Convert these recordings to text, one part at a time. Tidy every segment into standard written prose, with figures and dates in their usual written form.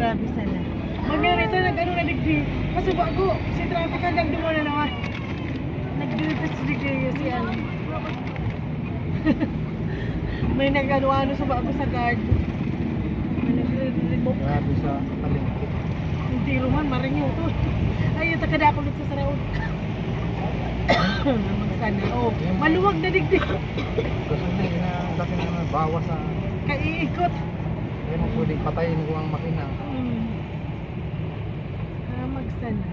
grabe sana. Magyari ito, nag-ano na digdi. Kasi bago, si traffic ang nagdumo na naman. Nag-dito sa digdi si ano. May nag-ano-ano sa bago sa guard. May nag-remote. Grabe sa palengke. Yung tiro man, marinyo to. Ay, yung takada ako dito sa saraon. Sana. Oh, maluwag na digdi. Kasi hindi na dati na bawas sa... Kaiikot. Hindi mo pwedeng patayin ko ang makina. Magsana.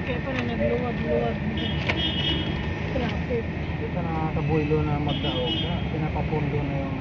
Kaya pa na nagluwag-luwag traffic. Dito na kabuilo na magdaog na pinapapundo na yung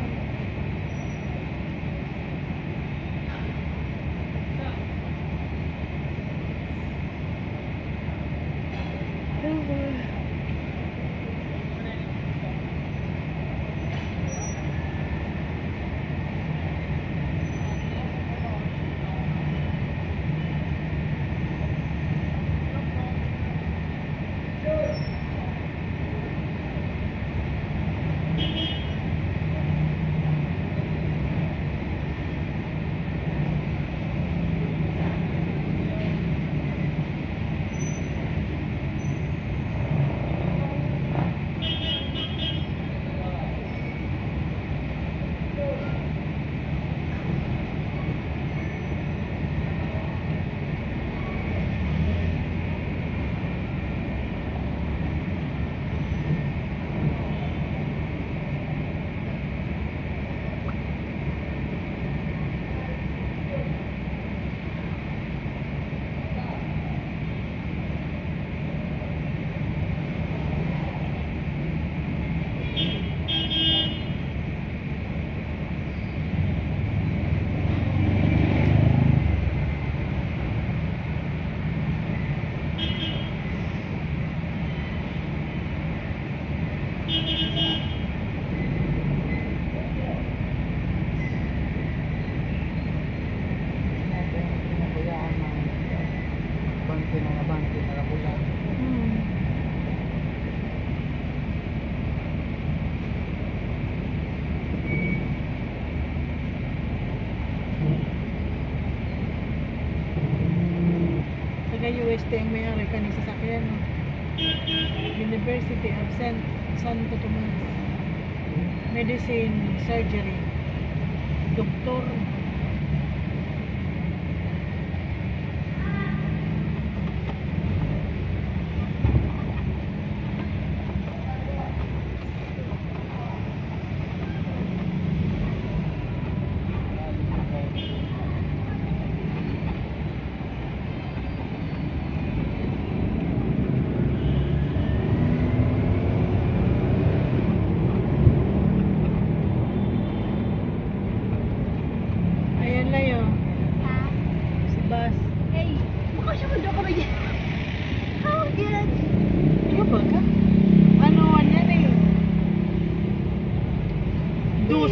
UST ang may-ari kanina sa sakyan, no? University of Santo Tomas. Medicine Surgery. Doktor.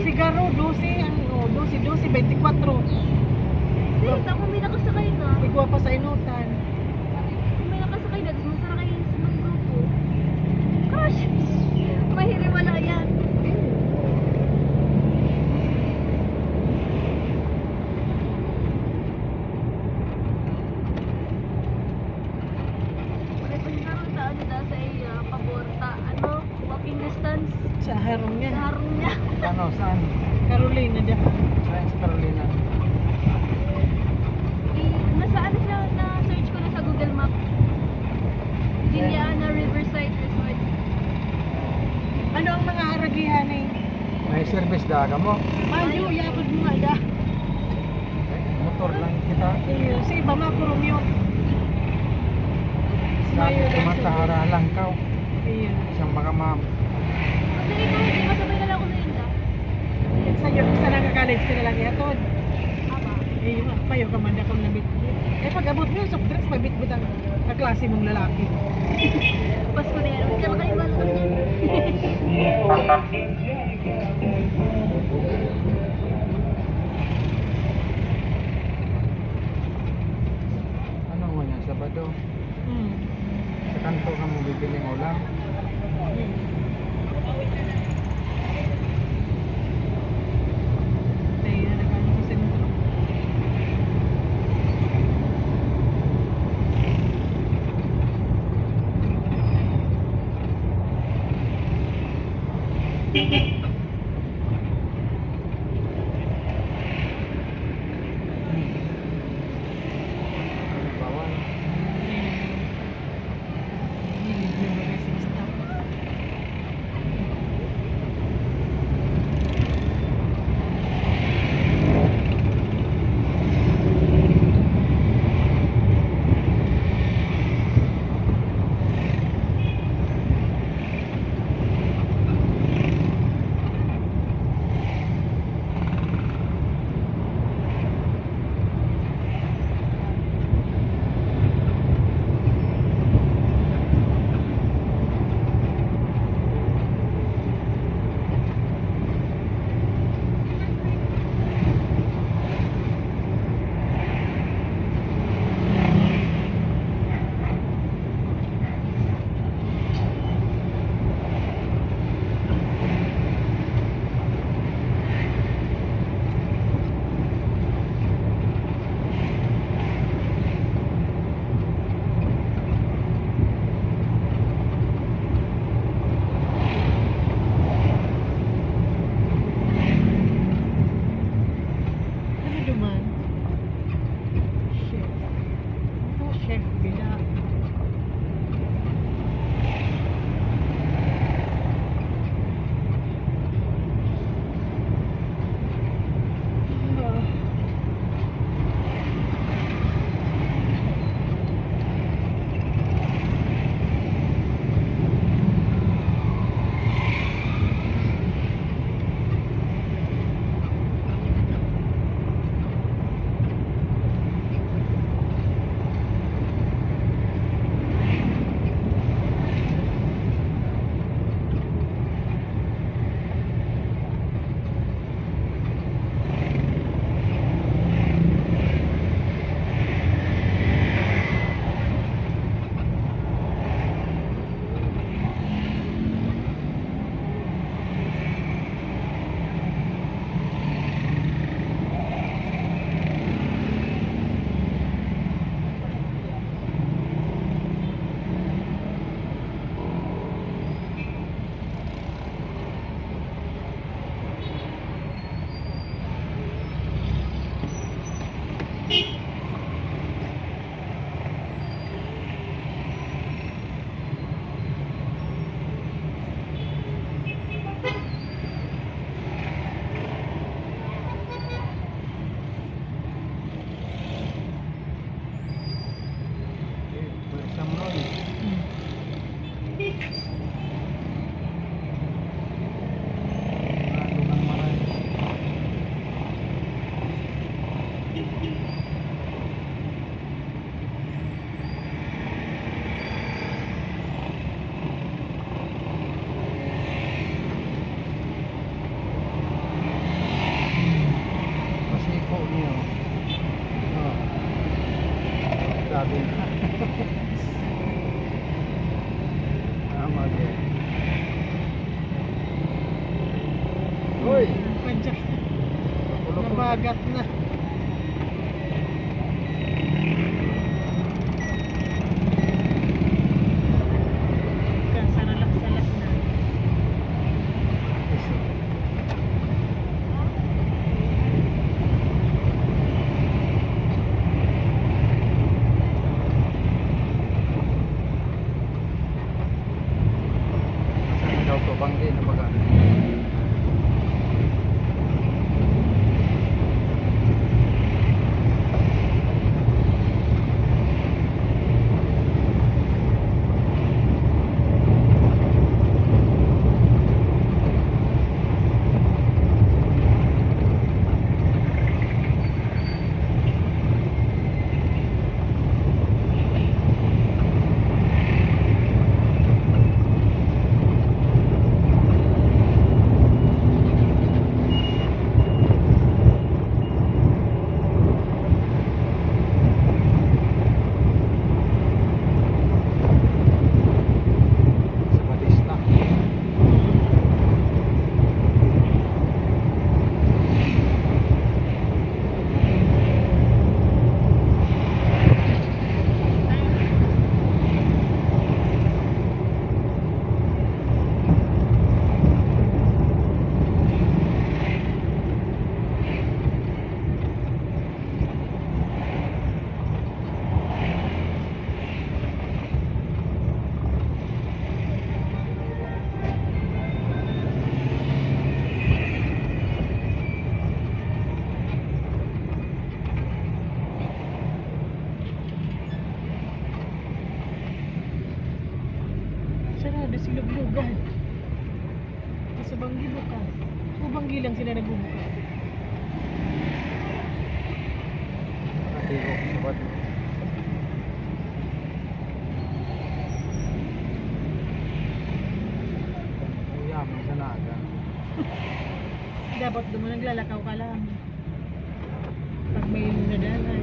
Sigaro, 12, 24. Wait, ako may nakasakay na. Igwa pa sa inutan. May nakasakay na, masakay sa mga grupo. Gosh! Mahiriwala yan. Sa harong niya. Sa harong niya. Ano, saan? Carolina dyan. Saan sa Carolina? Nasa ano siya, na-search ko na sa Google Maps. isda ka mo. Mayo, yapod mo nga da. Motor lang kita. Iyo, si iba makurong yun. Sabi cuma sa haralang ka. Iyo. Siyang baka ma... Hindi ko, hindi masabay na lang ako na yun da. Sa'yo, isa lang ka college ka na lang yatod. Aba. Iyo, payo ka man akong nabit-bit. Eh pag abot mo, soft drinks, mabit-bit ang kaklase mong lalaki. Pasko na yan. Huwag ka makalimutan ko niyan. Ano mo yan? Sabado. Hmm. Sa kanto ka mo bibiling ulam. Ay, nagkano ko sa sentro. Bawal. Hilig mo ba kasi basta. Ano duman? Chef. Ito, chef bila. Ah. Samron. Ano kang marami. Masiko niyo. Oh. Sabi na. Tama din. Uy! Padyak. Kulog ko. Nabagat na. Saralak-salak na. siluglugan. Sa Banggi bukas. O Banggi lang sila nagbubukas. Nakatiro sa bato. Ang yaman sa naga. Dapat naman naglalakaw ka lang. Pag may nadalan.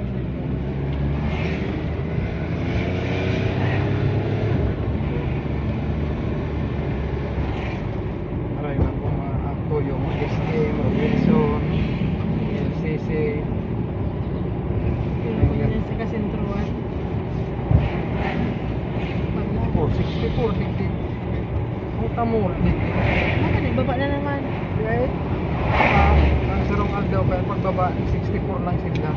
Maray man po mga ako yung SM, Robinson, LCC. Pinapagyan sa kasentruan. Ako, 64, tigtig. Ang tamol. Baka nagbaba na naman. Right? Ang sarong aldaw kaya pagbaba, 64 lang sila.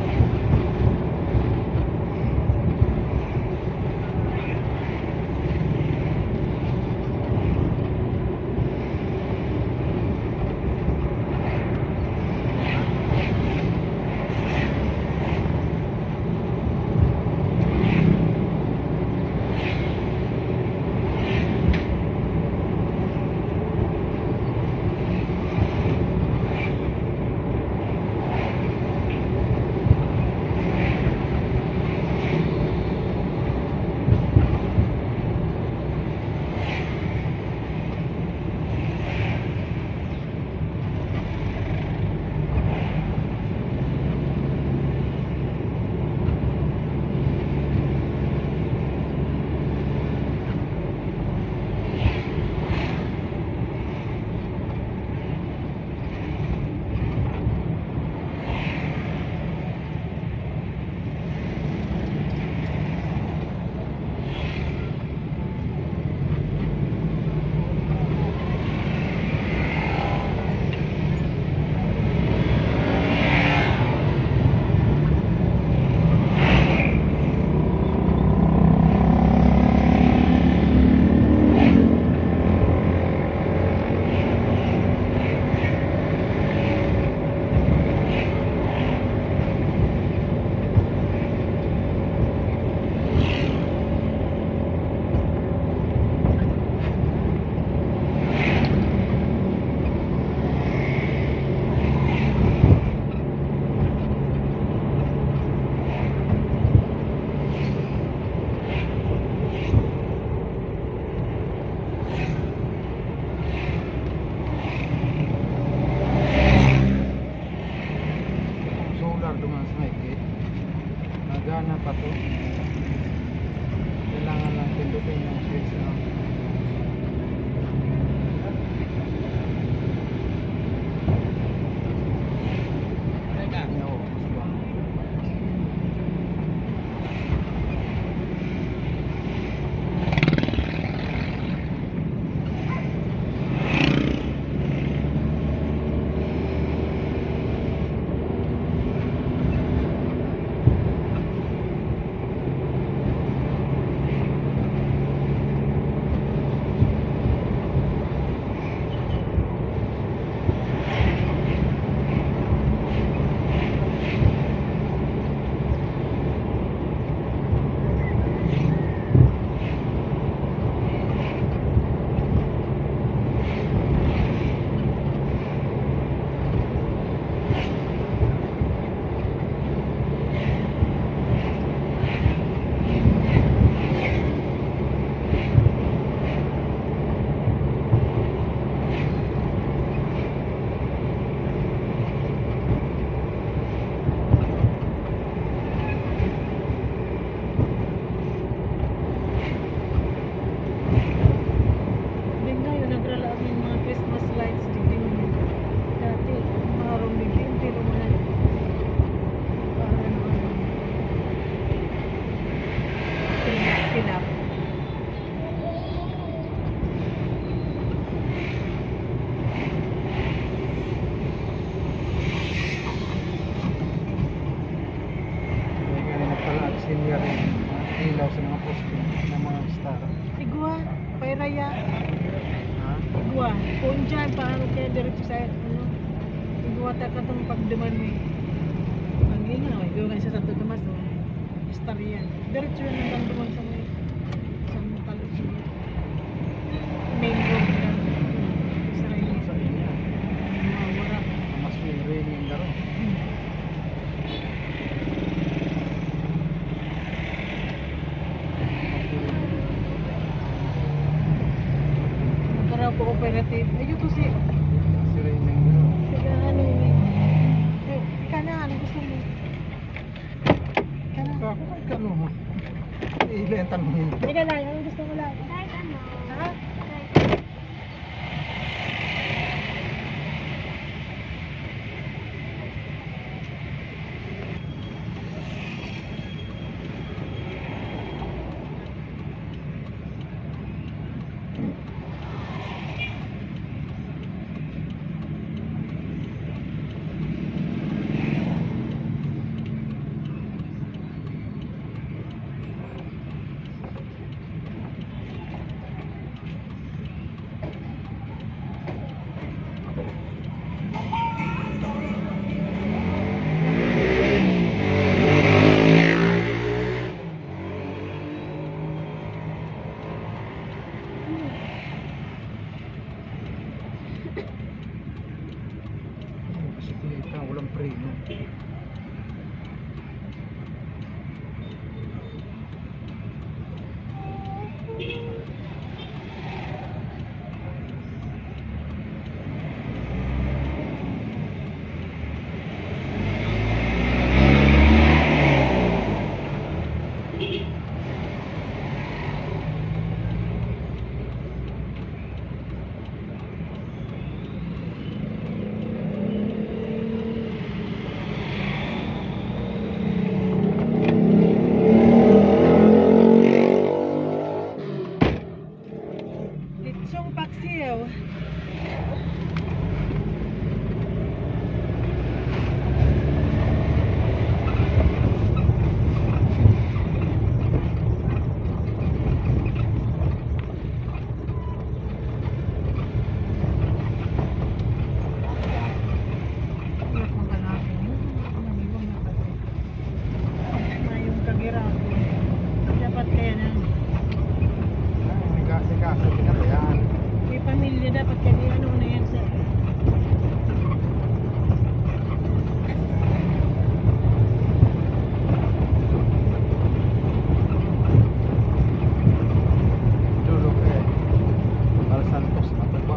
Nagana pa to. Kailangan lang pindutin yung switch na. Senior ilaw sa mga poste ng mga star. Igwa, pairaya. Ha? Igwa, kung dyan, paano kaya diretso sa ano? Igwa ta ka itong pagduman mo. Ang ina, igwa nga sa Santo Tomas, star yan. Diretso yan ang duman sa mga talos. to si Sila yung ano. Sige, ano eh. Eh, kana, ano gusto mo? Kana. Ako kahit ano mo. Ilan ang tanongin ko. Sige lang, ano gusto mo lang? Kahit ano. Ha? Kahit Bisikleta, walang preno. Litsong paksiw. Mayong kagirago. Dapat kaya na. May kasi pinatayan. May pamilya dapat kaya ano na yan sa Dulo eh. Al Santos mataba.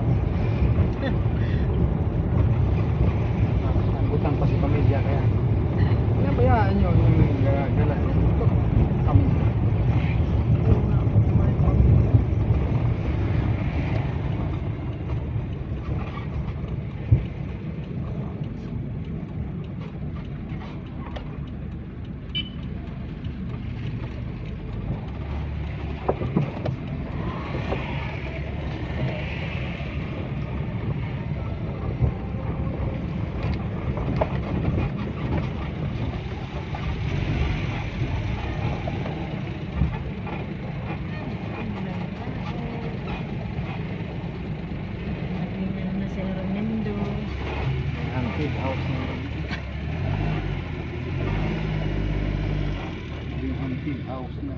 Ang butang pa si pamilya kaya. Kaya bayaan nyo yung gala. Ito kami. na sila Ronindo. Antique house na. Yung antique house na.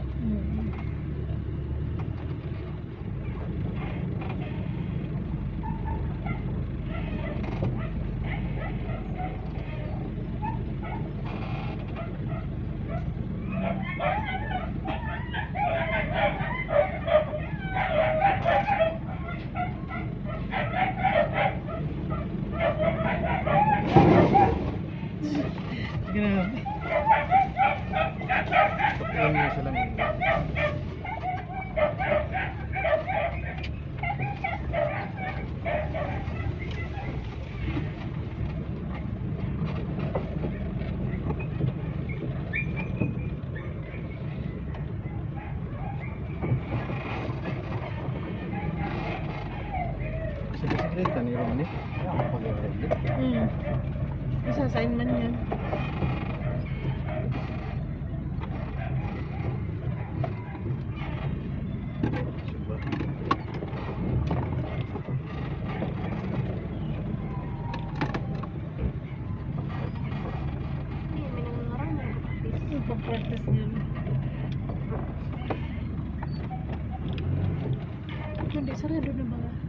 Grabe. Ayun nga sila ngayon. Sa bisikleta ni Roman eh. Ako pag-ride. Isasign man yan. may nangangarang na practice. Yung pag-practice niya. Hindi, sarado na ba?